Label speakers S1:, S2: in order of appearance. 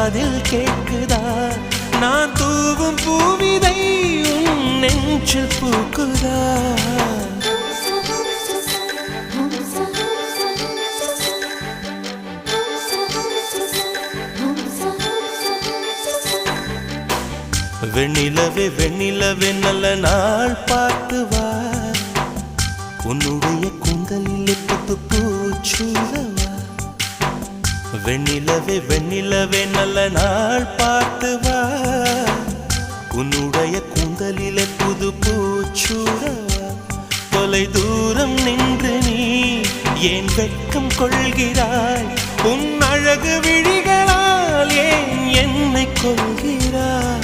S1: காதில் கேட்குதா நான் தூவும் பூவிதை உன் நெஞ்சில் பூக்குதா வெண்ணிலவே வெண்ணிலவே நல்ல நாள் பார்த்து வா உன்னுடைய கூந்தலில் புத்து பூச்சூடவா வெண்ணிலவே வெண்ணிலவே நல்ல நாள் பார்த்து வா உன்னுடைய கூந்தலில் புது பூச்சூடவா தொலை தூரம் நின்று நீ ஏன் வெட்கம் கொள்கிறாய் உன் அழகு விழிகளால் ஏன் என்னை கொள்கிறாய்